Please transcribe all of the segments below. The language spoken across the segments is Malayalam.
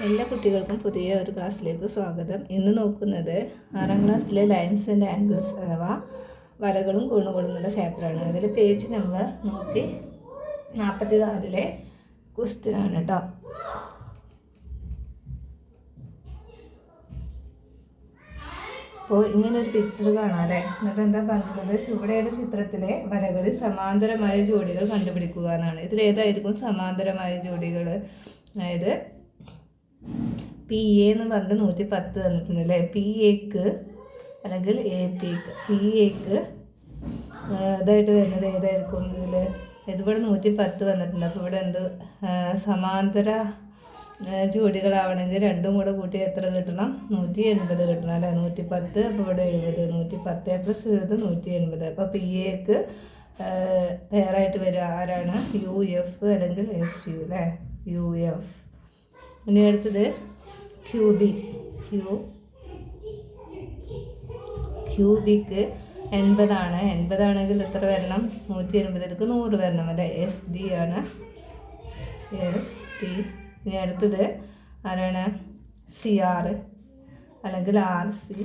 എല്ലാ കുട്ടികൾക്കും പുതിയ ഒരു ക്ലാസ്സിലേക്ക് സ്വാഗതം. ഇന്ന് നോക്കുന്നത് 6ാം ക്ലാസ്സിലെ ലൈൻസ് ആൻഡ് ആംഗിൾസ് അഥവാ വരകളും കോണുകളും എന്നുള്ള ചാപ്റ്ററാണ്. അതിൽ പേജ് നമ്പർ 144 ക്വസ്റ്റ്യനാണ് കേട്ടോ. അപ്പോൾ ഇങ്ങനെ ഒരു പിക്ചർ കാണാതെ എന്നിട്ട് എന്താ പറഞ്ഞിട്ടുള്ളത്, ചുവടെയുടെ ചിത്രത്തിലെ വരകളിൽ സമാന്തരമായ ജോഡികൾ കണ്ടുപിടിക്കുക എന്നാണ്. ഇതിലേതായിരിക്കും സമാന്തരമായ ജോഡികൾ? അതായത് പി എ എന്ന് പറഞ്ഞ് 110 തന്നിട്ടുണ്ട് അല്ലേ. പി എക്ക് അല്ലെങ്കിൽ എ പിക്ക് പി എക്ക് ഇതായിട്ട് വരുന്നത് ഏതായിരിക്കും? ഇതിവിടെ 110 വന്നിട്ടുണ്ട്. അപ്പോൾ ഇവിടെ എന്ത് സമാന്തര ജോഡികളാവണമെങ്കിൽ രണ്ടും കൂടെ കൂട്ടി എത്ര കിട്ടണം? 180 കിട്ടണം അല്ലേ. 110 അപ്പോൾ ഇവിടെ 70, 110 പ്ലസ് 70 180. അപ്പോൾ പി എക്ക് പേരായിട്ട് വരിക ആരാണ്? യു എഫ് അല്ലെങ്കിൽ എഫ് യു അല്ലേ, യു എഫ്. ഇനി അടുത്തത് ക്യൂബിക്ക് 80 ആണ്. 80 ആണെങ്കിൽ എത്ര വരണം? 180ലേക്ക് 100 വരണം അല്ലേ. എസ് ഡി ആണ്, എസ് ഡി. ഇനി അടുത്തത് ആരാണ്? സി ആർ അല്ലെങ്കിൽ ആർ സി.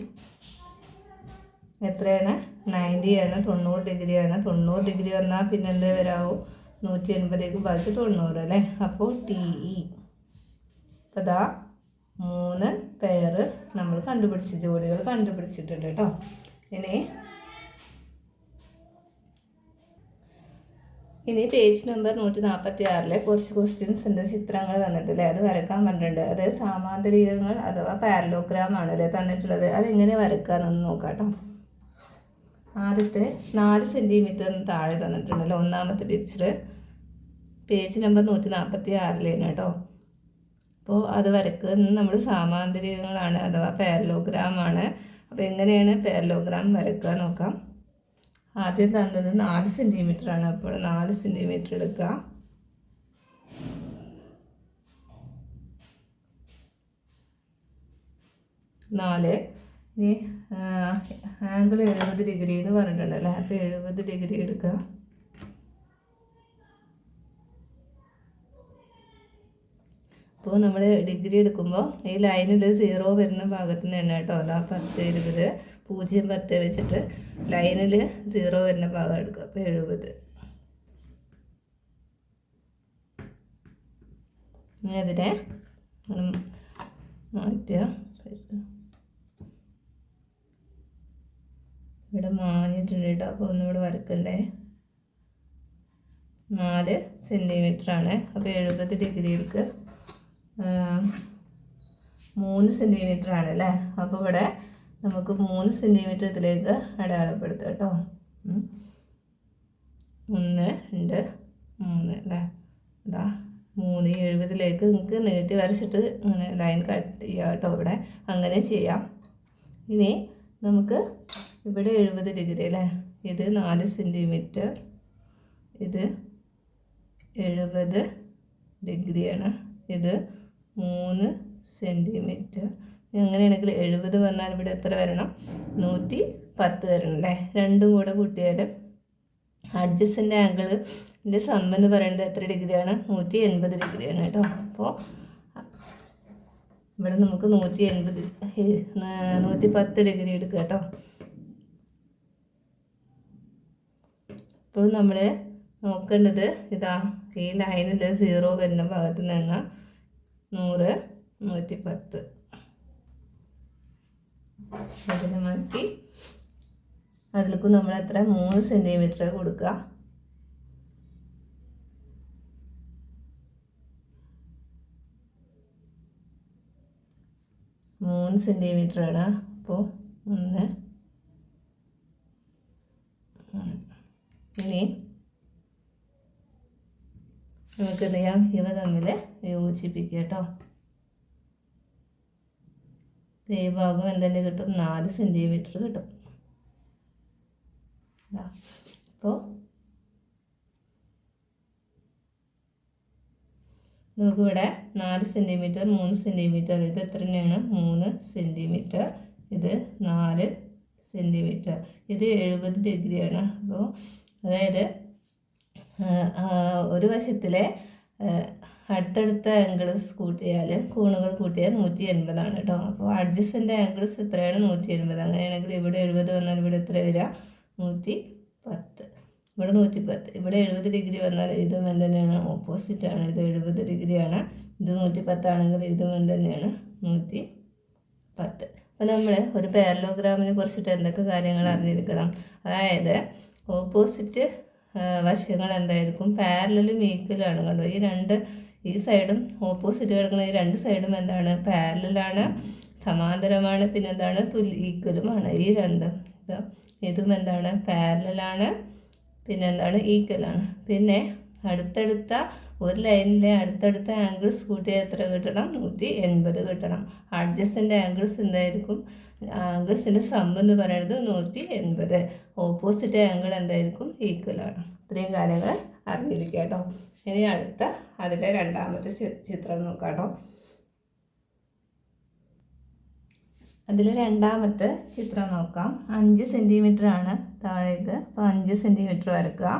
എത്രയാണ്? 90 ആണ്, 90 ഡിഗ്രിയാണ്. 90 ഡിഗ്രി വന്നാൽ പിന്നെ എന്ത് വരാവും? 180ലേക്ക് ബാക്കി 90 അല്ലേ. അപ്പോൾ ടി ഇ. അപ്പോൾ അതാ 3 പെയർ നമ്മൾ ജോഡികൾ കണ്ടുപിടിച്ചിട്ടുണ്ട് കേട്ടോ. ഇനി പേജ് നമ്പർ 146 കുറച്ച് ക്വസ്റ്റ്യൻസ് ഉണ്ട്. ചിത്രങ്ങൾ തന്നിട്ടില്ലേ, അത് വരക്കാൻ പറഞ്ഞിട്ടുണ്ട്. അത് സാമാന്തരികങ്ങൾ അഥവാ പാരലോഗ്രാം ആണ് അല്ലേ തന്നിട്ടുള്ളത്. അതെങ്ങനെ വരക്കാമെന്നൊന്ന് നോക്കാം കേട്ടോ. ആദ്യത്തെ 4 സെൻറ്റിമീറ്ററിന് താഴെ തന്നിട്ടുണ്ടല്ലോ ഒന്നാമത്തെ പിക്ചർ. പേജ് നമ്പർ 146 കേട്ടോ. അപ്പോൾ അത് വരക്കുന്നത് നമ്മൾ സാമാന്തരികങ്ങളാണ് അഥവാ പാരലോഗ്രാം ആണ്. അപ്പോൾ എങ്ങനെയാണ് പാരലോഗ്രാം വരക്കുക നോക്കാം. ആദ്യം തന്നത് 4 സെൻറ്റിമീറ്റർ ആണ്. അപ്പോൾ 4 സെൻറ്റിമീറ്റർ എടുക്കുക. ഇനി ആംഗിൾ 70 ഡിഗ്രി എന്ന് പറഞ്ഞിട്ടുണ്ടല്ലേ. അപ്പോൾ 70 ഡിഗ്രി എടുക്കുക. അപ്പോൾ നമ്മൾ ഡിഗ്രി എടുക്കുമ്പോൾ ഈ ലൈനിൽ 0 വരുന്ന ഭാഗത്ത് നിന്ന് തന്നെ കേട്ടോ. അതാ 10, 20, 0, 10 വെച്ചിട്ട് ലൈനിൽ 0 വരുന്ന ഭാഗം എടുക്കുക. അപ്പോൾ 70. ഇനി അതിനെ മാറ്റുക. ഇവിടെ മാഞ്ഞിട്ടുണ്ട് കേട്ടോ. അപ്പോൾ ഒന്നുകൂടെ വരക്കണ്ടേ. 4 സെൻറ്റിമീറ്റർ ആണ്. അപ്പോൾ 70 ഡിഗ്രിയിലേക്ക് 3 സെൻറ്റിമീറ്റർ ആണ് അല്ലേ. അപ്പോൾ ഇവിടെ നമുക്ക് 3 സെൻറ്റിമീറ്റർ ഇതിലേക്ക് അടയാളപ്പെടുത്തുക കേട്ടോ. 1, 2, 3 അല്ലേ. അതാ 3. 70ലേക്ക് നിങ്ങൾക്ക് നീട്ടി വരച്ചിട്ട് അങ്ങനെ ലൈൻ കട്ട് ചെയ്യാം കേട്ടോ. ഇവിടെ അങ്ങനെ ചെയ്യാം. ഇനി നമുക്ക് ഇവിടെ 70 ഡിഗ്രി അല്ലേ. ഇത് 4 സെൻറ്റിമീറ്റർ, ഇത് 70 ഡിഗ്രിയാണ്, ഇത് 3 സെൻറ്റിമീറ്റർ. അങ്ങനെയാണെങ്കിൽ 70 വന്നാൽ ഇവിടെ എത്ര വരണം? 110 വരണം അല്ലേ. രണ്ടും കൂടെ കൂട്ടിയാൽ അഡ്ജസ്റ്റൻ്റ് ആംഗിളിൻ്റെ സം എന്ന് പറയുന്നത് എത്ര ഡിഗ്രിയാണ്? 180 ഡിഗ്രിയാണ് കേട്ടോ. അപ്പോൾ ഇവിടെ നമുക്ക് 110 ഡിഗ്രി എടുക്കുക കേട്ടോ. ഇപ്പോൾ നമ്മൾ നോക്കേണ്ടത് ഇതാ ഈ ലൈനിൽ 0 വരുന്ന ഭാഗത്ത് നിന്നാണ് 100, 110. അതിന് മാറ്റി അതിലേക്ക് നമ്മൾ എത്ര? 3 സെൻറ്റിമീറ്റർ കൊടുക്കുക. മൂന്ന് സെൻറ്റിമീറ്റർ ആണ്. അപ്പോൾ 1. ഇനി നമുക്ക് എന്ത് ചെയ്യാം? ഇവ തമ്മിൽ യോജിപ്പിക്കുക കേട്ടോ. ഈ ഭാഗം എന്തെങ്കിലും കിട്ടും? 4 സെൻറ്റിമീറ്റർ കിട്ടും. അപ്പോൾ നമുക്കിവിടെ 4 സെൻറ്റിമീറ്റർ, 3 സെൻറ്റിമീറ്റർ. ഇത് എത്ര തന്നെയാണ്? 3 സെൻറ്റിമീറ്റർ. ഇത് 4 സെൻറ്റിമീറ്റർ. ഇത് 70 ഡിഗ്രിയാണ്. അപ്പോൾ അതായത് ഒരു വശത്തിലെ അടുത്തടുത്ത ആംഗിൾസ് കൂട്ടിയാൽ കോണുകൾ കൂട്ടിയാൽ 180 കേട്ടോ. അപ്പോൾ അഡ്ജസ്റ്റൻ്റ് ആംഗിൾസ് എത്രയാണ്? 180. അങ്ങനെയാണെങ്കിൽ ഇവിടെ 70 വന്നാൽ ഇവിടെ എത്ര വരിക? 110. ഇവിടെ 110. ഇവിടെ 70 ഡിഗ്രി വന്നാൽ ഇതും എന്ത് ഓപ്പോസിറ്റാണ്. ഇത് 70 ഡിഗ്രിയാണ്. ഇത് 110 ആണെങ്കിൽ ഇതും എന്ത് 110. അപ്പോൾ നമ്മൾ ഒരു പാരലോഗ്രാമിനെ കുറിച്ചിട്ട് എന്തൊക്കെ കാര്യങ്ങൾ അറിഞ്ഞിരിക്കണം? അതായത് ഓപ്പോസിറ്റ് വശങ്ങൾ എന്തായിരിക്കും? പാരലലും ഈക്വലാണ്. കണ്ടോ, ഈ സൈഡും ഓപ്പോസിറ്റ് കിടക്കുന്ന ഈ രണ്ട് സൈഡും എന്താണ്? പാരലലാണ്, സമാന്തരമാണ്, പിന്നെ എന്താണ്? ഈക്വലുമാണ്. ഈ രണ്ടും ഇതും എന്താണ്? പാരലലാണ്, പിന്നെ എന്താണ്? ഈക്വലാണ്. പിന്നെ അടുത്തടുത്ത ഒരു ലൈനിലെ അടുത്തടുത്ത ആംഗിൾസ് കൂട്ടിയാൽ എത്ര കിട്ടണം? 180 കിട്ടണം. അഡ്ജസ്റ്റൻ്റ് ആംഗിൾസ് എന്തായിരിക്കും? ആംഗിൾസിൻ്റെ സം എന്ന് പറയുന്നത് 180. ഓപ്പോസിറ്റ് ആംഗിൾ എന്തായിരിക്കും? ഈക്വലാണ്. ഇത്രയും കാര്യങ്ങൾ അറിഞ്ഞിരിക്കുക കേട്ടോ. ഇനി അടുത്ത അതിലെ രണ്ടാമത്തെ ചിത്രം നോക്കാം കേട്ടോ. അതിൽ രണ്ടാമത്തെ ചിത്രം നോക്കാം. 5 സെൻറ്റിമീറ്റർ ആണ് താഴേക്ക്. അപ്പോൾ 5 സെൻറ്റിമീറ്റർ വരക്കുക.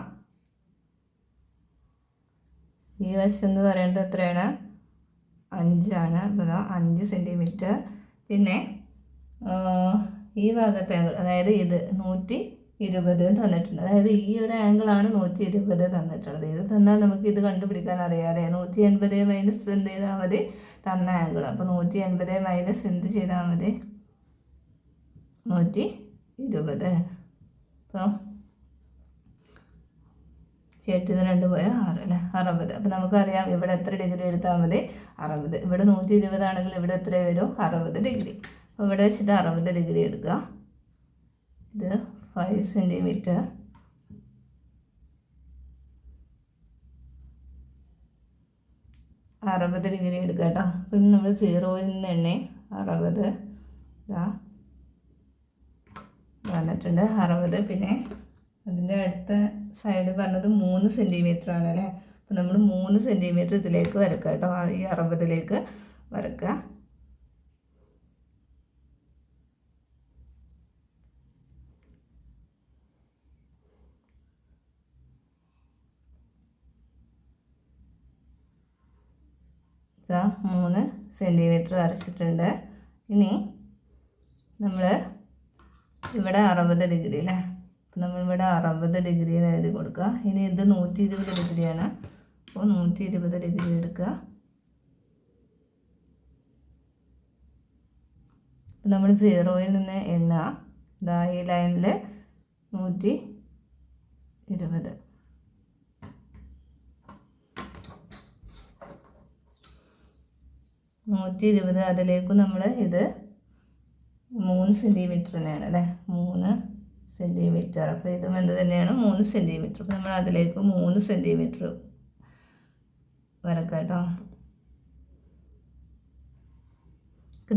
ഈ വശം എന്ന് പറയുന്നത് എത്രയാണ്? 5 ആണ്. അപ്പോൾ 5 സെൻറ്റിമീറ്റർ. പിന്നെ ഈ ഭാഗത്തെ ആംഗിൾ, അതായത് ഇത് 120 തന്നിട്ടുണ്ട്. അതായത് ഈ ഒരു ആംഗിളാണ് 120 തന്നിട്ടുള്ളത്. ഇത് തന്നാൽ നമുക്ക് ഇത് കണ്ടുപിടിക്കാൻ അറിയാമല്ലേ. 180 മൈനസ് എന്ത് ചെയ്താൽ മതി? തന്ന ആംഗിൾ. അപ്പോൾ 180 മൈനസ് എന്ത് ചെയ്താൽ മതി? 120. അപ്പോൾ 8 2 പോയാൽ 6 അല്ലേ? 60. അപ്പോൾ നമുക്കറിയാം ഇവിടെ എത്ര ഡിഗ്രി എടുത്താൽ മതി? 60. ഇവിടെ 120 ആണെങ്കിൽ ഇവിടെ എത്ര വരും? 60 ഡിഗ്രി. അപ്പോൾ ഇവിടെ വെച്ചിട്ട് 60 ഡിഗ്രി എടുക്കുക. ഇത് 5 സെൻറ്റിമീറ്റർ. അറുപത് ഡിഗ്രി എടുക്കുക കേട്ടോ. പിന്നെ നമ്മൾ 0യിൽ നിന്ന് എണ്ണ 60 വന്നിട്ടുണ്ട്. 60. പിന്നെ അതിൻ്റെ അടുത്ത സൈഡ് പറഞ്ഞത് 3 സെൻറ്റിമീറ്റർ ആണ് അല്ലേ. അപ്പോൾ നമ്മൾ 3 സെൻറ്റിമീറ്റർ ഇതിലേക്ക് വരക്കുക കേട്ടോ. ഈ 60ലേക്ക് വരക്കുക. ഇതാ 3 സെൻറ്റിമീറ്റർ വരച്ചിട്ടുണ്ട്. ഇനി നമ്മൾ ഇവിടെ 60 ഡിഗ്രി അല്ലേ. അപ്പോൾ നമ്മളിവിടെ 60 ഡിഗ്രി എന്ന് എഴുതി കൊടുക്കുക. ഇനി ഇത് 120 ഡിഗ്രിയാണ്. അപ്പോൾ 120 ഡിഗ്രി എടുക്കുക. അപ്പോൾ നമ്മൾ 0യിൽ നിന്ന് എണ്ണുക. ഇതാ ഈ ലൈനിൽ 120. അതിലേക്ക് നമ്മൾ ഇത് 3 സെൻറ്റിമീറ്റർ തന്നെയാണ് അല്ലേ. 3 സെൻറ്റിമീറ്റർ. അപ്പോൾ ഇതും എന്ത് തന്നെയാണ്? 3 സെൻറ്റിമീറ്റർ. അപ്പോൾ നമ്മൾ അതിലേക്ക് 3 സെൻറ്റിമീറ്റർ വരക്കാം കേട്ടോ.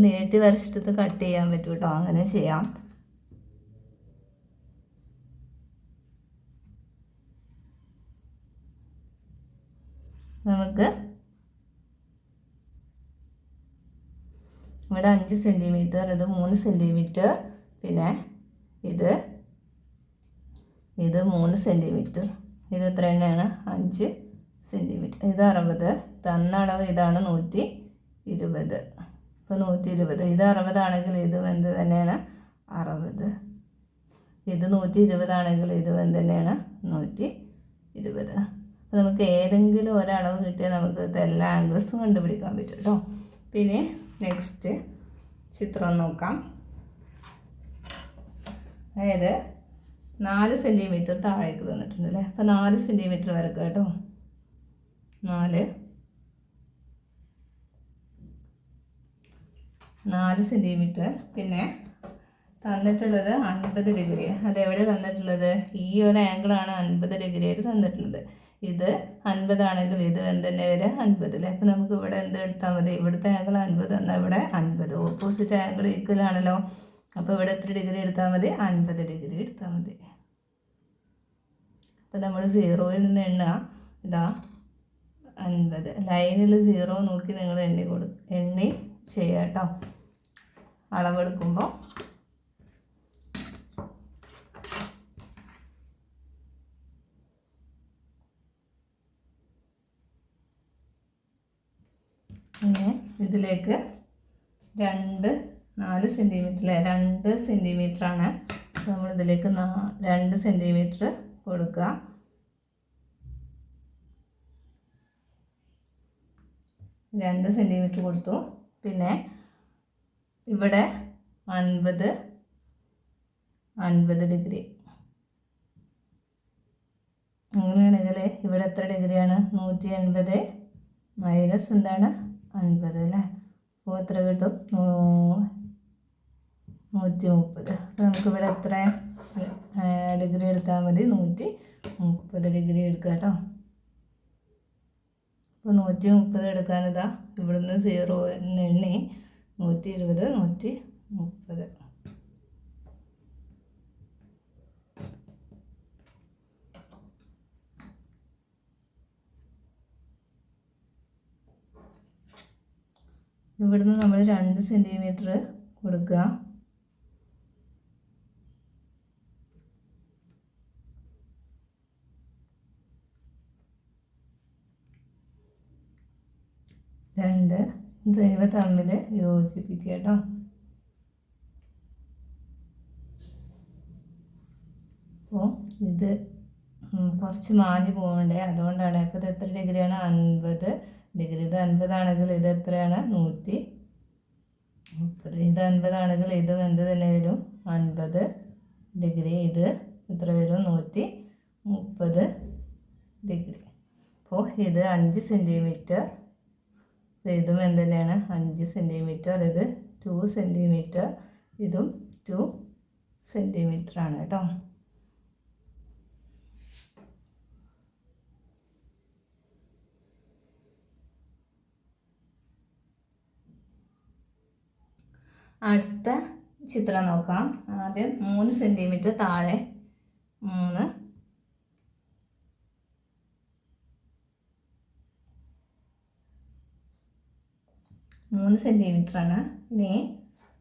നീട്ടി വരച്ചിട്ട് കട്ട് ചെയ്യാൻ പറ്റും കേട്ടോ. അങ്ങനെ ചെയ്യാം. നമുക്ക് ഇവിടെ 5 സെൻറ്റിമീറ്റർ, ഇത് 3 സെൻറ്റിമീറ്റർ, പിന്നെ ഇത് 3 സെൻറ്റിമീറ്റർ. ഇത് എത്ര തന്നെയാണ്? 5 സെൻറ്റിമീറ്റർ. ഇത് 60. തന്ന അളവ് ഇതാണ് 120. ഇപ്പോൾ 120. ഇത് 60 ആണെങ്കിൽ ഇതും എന്ത് തന്നെയാണ്? 60. ഇത് 120 ആണെങ്കിൽ ഇതും എന്ത് തന്നെയാണ്? 120. അപ്പോൾ നമുക്ക് ഏതെങ്കിലും ഒരളവ് കിട്ടിയാൽ നമുക്ക് എല്ലാ ആംഗിൾസും കണ്ടുപിടിക്കാൻ പറ്റും കേട്ടോ. പിന്നെ നെക്സ്റ്റ് ചിത്രം നോക്കാം. അതായത് 4 സെൻറ്റിമീറ്റർ താഴേക്ക് തന്നിട്ടുണ്ട് അല്ലേ. അപ്പോൾ 4 സെൻറ്റിമീറ്റർ വരക്കുക കേട്ടോ. 4 സെൻറ്റിമീറ്റർ. പിന്നെ തന്നിട്ടുള്ളത് 50 ഡിഗ്രി. അതെവിടെ തന്നിട്ടുള്ളത്? ഈ ഒരു ആംഗിളാണ് 50 ഡിഗ്രി ആയിട്ട് തന്നിട്ടുള്ളത്. ഇത് 50 ആണെങ്കിൽ ഇത് എന്ത് തന്നെ വരെ 50 അല്ലേ. അപ്പോൾ നമുക്ക് ഇവിടെ എന്ത് എടുത്താൽ മതി? ഇവിടുത്തെ ആംഗിൾ 50 എന്നാൽ ഇവിടെ 50. ഓപ്പോസിറ്റ് ആംഗിൾ ഈക്വൽ ആണല്ലോ. അപ്പോൾ ഇവിടെ എത്ര ഡിഗ്രി എടുത്താൽ മതി? 50 ഡിഗ്രി എടുത്താൽ മതി. അപ്പോൾ നമ്മൾ 0യിൽ നിന്ന് എണ്ണുക. ഇതാ 50. ലൈനിൽ 0 നോക്കി നിങ്ങൾ എണ്ണി ചെയ്യുക കേട്ടോ. അളവെടുക്കുമ്പോൾ ഇതിലേക്ക് 4 സെൻറ്റിമീറ്റർ 2 സെൻറ്റിമീറ്ററാണ്. നമ്മളിതിലേക്ക് 2 സെൻറ്റിമീറ്റർ കൊടുക്കുക. 2 സെൻറ്റിമീറ്റർ കൊടുത്തു. പിന്നെ ഇവിടെ 50 ഡിഗ്രി. അങ്ങനെയാണെങ്കിൽ ഇവിടെ എത്ര ഡിഗ്രിയാണ്? 180 മൈനസ് എന്താണ് 50 അല്ലേ. അപ്പോൾ എത്ര കിട്ടും? 130. അപ്പോൾ നമുക്കിവിടെ എത്ര ഡിഗ്രി എടുത്താൽ മതി? 130 ഡിഗ്രി എടുക്കുക കേട്ടോ. അപ്പോൾ 130 എടുക്കാനിതാ ഇവിടുന്ന് 0 എണ്ണി 120 130. ഇവിടുന്ന് നമ്മൾ 2 സെൻറ്റിമീറ്റർ കൊടുക്കുക. ഇവ തമ്മിൽ യോജിപ്പിക്കുക കേട്ടോ. അപ്പോൾ ഇത് കുറച്ച് മാഞ്ഞ് പോകണ്ടേ, അതുകൊണ്ടാണ്. അപ്പോൾ ഇത് എത്ര ഡിഗ്രിയാണ്? 50 ഡിഗ്രി. ഇത് 50 ആണെങ്കിൽ ഇത് എത്രയാണ്? 130. ഇത് 50 ആണെങ്കിൽ ഇതും എന്ത് തന്നെ വരും? 50 ഡിഗ്രി. ഇത് എത്ര വരും? 130 ഡിഗ്രി. അപ്പോൾ ഇത് 5 സെൻറ്റിമീറ്റർ. ഇതും എന്ത് തന്നെയാണ്? 5 സെൻറ്റിമീറ്റർ. ഇത് 2 സെൻറ്റിമീറ്റർ. ഇതും 2 സെൻറ്റിമീറ്ററാണ് കേട്ടോ. അടുത്ത ചിത്രം നോക്കാം. ആദ്യം 3 സെൻറ്റിമീറ്റർ താഴെ 3 സെൻറ്റിമീറ്ററാണ്. ഇനി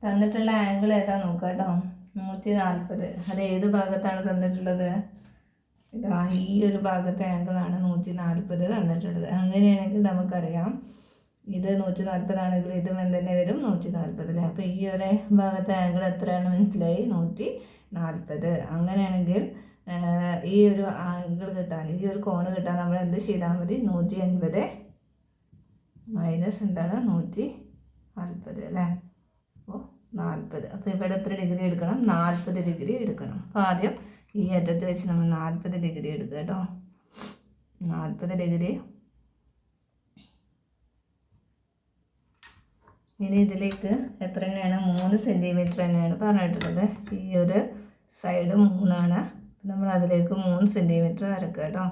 തന്നിട്ടുള്ള ആംഗിൾ ഏതാ നോക്കുക കേട്ടോ. 140. അത് ഏത് ഭാഗത്താണ് തന്നിട്ടുള്ളത്? ഇതാ ഈ ഒരു ഭാഗത്തെ ആംഗിളാണ് 140 തന്നിട്ടുള്ളത്. അങ്ങനെയാണെങ്കിൽ നമുക്കറിയാം ഇത് 140 ആണെങ്കിൽ ഇതും എന്തെന്നെ വരും? 140 അല്ലേ. അപ്പോൾ ഈ ഒരു ഭാഗത്തെ ആംഗിൾ എത്രയാണ് മനസ്സിലായി? 140. അങ്ങനെയാണെങ്കിൽ ഈ ഒരു ആംഗിൾ കിട്ടാൻ, ഈ ഒരു കോണ് കിട്ടാൻ നമ്മൾ എന്ത് ചെയ്താൽ മതി? 180 മൈനസ് എന്താണ്? 140 അല്ലേ. അപ്പോൾ 40. അപ്പോൾ ഇവിടെ എത്ര ഡിഗ്രി എടുക്കണം? 40 ഡിഗ്രി എടുക്കണം. അപ്പോൾ ആദ്യം ഈ അറ്റത്ത് വെച്ച് നമ്മൾ 40 ഡിഗ്രി എടുക്കുക കേട്ടോ. 40 ഡിഗ്രി. ഇനി ഇതിലേക്ക് എത്ര തന്നെയാണ്? 3 സെൻറ്റിമീറ്റർ തന്നെയാണ് പറഞ്ഞിട്ടുള്ളത്. ഈ ഒരു സൈഡ് 3 ആണ്. നമ്മൾ അതിലേക്ക് 3 സെൻറ്റിമീറ്റർ വരക്കുക കേട്ടോ.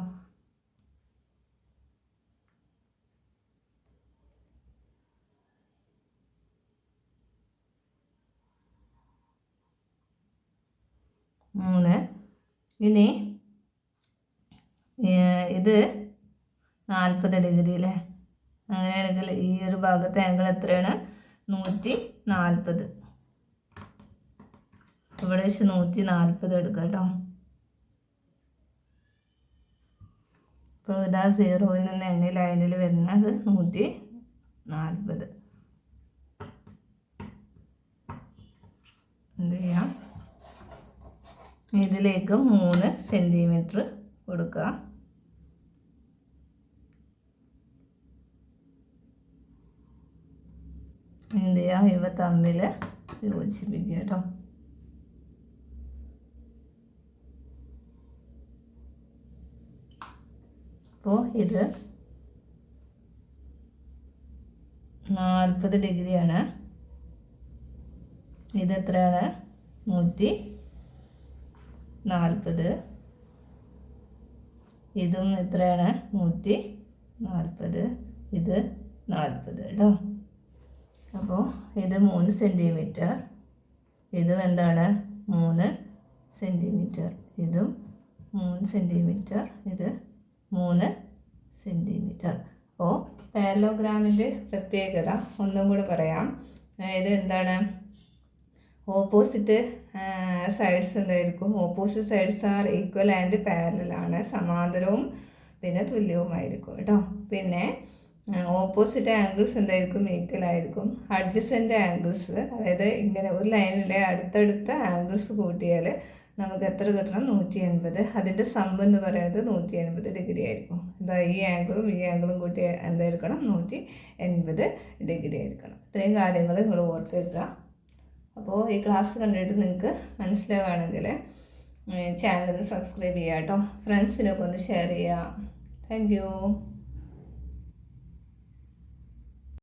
ഇനി ഇത് 40 ഡിഗ്രി അല്ലേ. അങ്ങനെയാണെങ്കിൽ ഈ ഒരു ഭാഗത്തെ ആംഗിൾ എത്രയാണ്? 140. ഇവിടെ വെച്ച് 140 എടുക്കുക കേട്ടോ. ഇപ്പോൾ ഇതാ 0യിൽ നിന്ന് എണ്ണി ലൈനിൽ വരുന്നത് 140. എന്ത് ചെയ്യാം? ഇതിലേക്ക് 3 സെൻറ്റിമീറ്റർ കൊടുക്കുക. എന്ത് ചെയ്യാം? ഇവ തമ്മിൽ യോജിപ്പിക്കുക കേട്ടോ. അപ്പോൾ ഇത് 40 ഡിഗ്രിയാണ്. ഇതെത്രയാണ്? 140. ഇതും എത്രയാണ്? 140. ഇത് 40 കേട്ടോ. അപ്പോൾ ഇത് 3 സെൻറ്റിമീറ്റർ. ഇതും എന്താണ്? 3 സെൻറ്റിമീറ്റർ. ഇതും 3 സെൻറ്റിമീറ്റർ. ഇത് 3 സെൻറ്റിമീറ്റർ. അപ്പോൾ പാരലോഗ്രാമിൻ്റെ പ്രത്യേകത ഒന്നും കൂടെ പറയാം. അതായത് എന്താണ്? ഓപ്പോസിറ്റ് സൈഡ്സ് എന്തായിരിക്കും? Opposite sides are equal and parallel ആണ്. സമാന്തരവും പിന്നെ തുല്യവുമായിരിക്കും കേട്ടോ. പിന്നെ ഓപ്പോസിറ്റ് ആംഗിൾസ് എന്തായിരിക്കും ഈക്വലായിരിക്കും. അഡ്ജസൻ്റ് ആംഗിൾസ്, അതായത് ഇങ്ങനെ ഒരു ലൈനിലെ അടുത്തടുത്ത ആംഗിൾസ് കൂട്ടിയാൽ നമുക്ക് എത്ര കിട്ടണം? 180. അതിൻ്റെ സം എന്ന് പറയുന്നത് 180 ഡിഗ്രി ആയിരിക്കും. ഈ ആംഗിളും കൂട്ടി എന്തായിരിക്കണം? 180 ഡിഗ്രി ആയിരിക്കണം. ഇത്രയും കാര്യങ്ങൾ നിങ്ങൾ ഓർത്ത് വെക്കുക. അപ്പോൾ ഈ ക്ലാസ് കണ്ടിട്ട് നിങ്ങൾക്ക് മനസ്സിലാവുകയാണെങ്കിൽ ചാനൽ ഒന്ന് സബ്സ്ക്രൈബ് ചെയ്യുക കേട്ടോ. ഫ്രണ്ട്സിനൊക്കെ ഒന്ന് ഷെയർ ചെയ്യുക. Thank you.